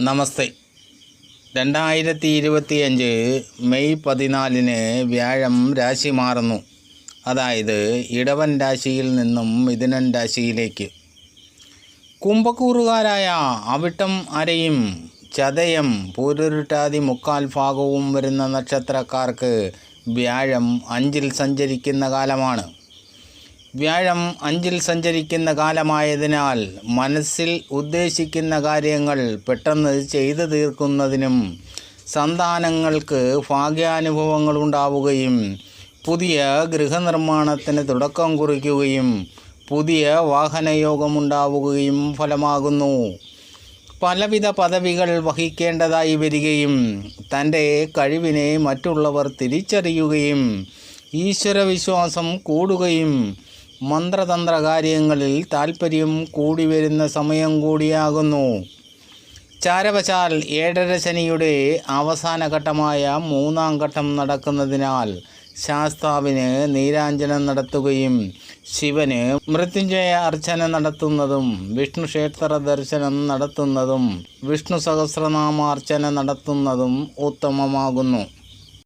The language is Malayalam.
നമസ്തേ. 2025 മെയ് 14 വ്യാഴം രാശി മാറുന്നു. അതായത് ഇടവൻ രാശിയിൽ നിന്നും മിഥുനൻ രാശിയിലേക്ക്. കുംഭക്കൂറുകാരായ അവിട്ടം അരയും ചതയം പൂരുരുട്ടാതി മുക്കാൽ ഭാഗവും വരുന്ന നക്ഷത്രക്കാർക്ക് വ്യാഴം 5-ൽ സഞ്ചരിക്കുന്ന കാലമാണ്. വ്യാഴം 5-ൽ സഞ്ചരിക്കുന്ന കാലമായതിനാൽ മനസ്സിൽ ഉദ്ദേശിക്കുന്ന കാര്യങ്ങൾ പെട്ടെന്ന് ചെയ്തു തീർക്കുന്നതിനും സന്താനങ്ങൾക്ക് ഭാഗ്യാനുഭവങ്ങളുണ്ടാവുകയും പുതിയ ഗൃഹനിർമ്മാണത്തിന് തുടക്കം കുറിക്കുകയും പുതിയ വാഹനയോഗമുണ്ടാവുകയും ഫലമാകുന്നു. പലവിധ പദവികൾ വഹിക്കേണ്ടതായി വരികയും തൻ്റെ കഴിവിനെ മറ്റുള്ളവർ തിരിച്ചറിയുകയും ഈശ്വരവിശ്വാസം കൂടുകയും മന്ത്രതന്ത്ര കാര്യങ്ങളിൽ താൽപ്പര്യം കൂടി വരുന്ന സമയം കൂടിയാകുന്നു. ചാരവശാൽ 7.5 ശനിയുടെ അവസാന ഘട്ടമായ 3-ാം ഘട്ടം നടക്കുന്നതിനാൽ ശാസ്താവിന് നീരാഞ്ജനം നടത്തുകയും ശിവന് മൃത്യുഞ്ജയ അർച്ചന നടത്തുന്നതും വിഷ്ണു ക്ഷേത്ര ദർശനം നടത്തുന്നതും വിഷ്ണു സഹസ്രനാമാർച്ചന നടത്തുന്നതും ഉത്തമമാകുന്നു.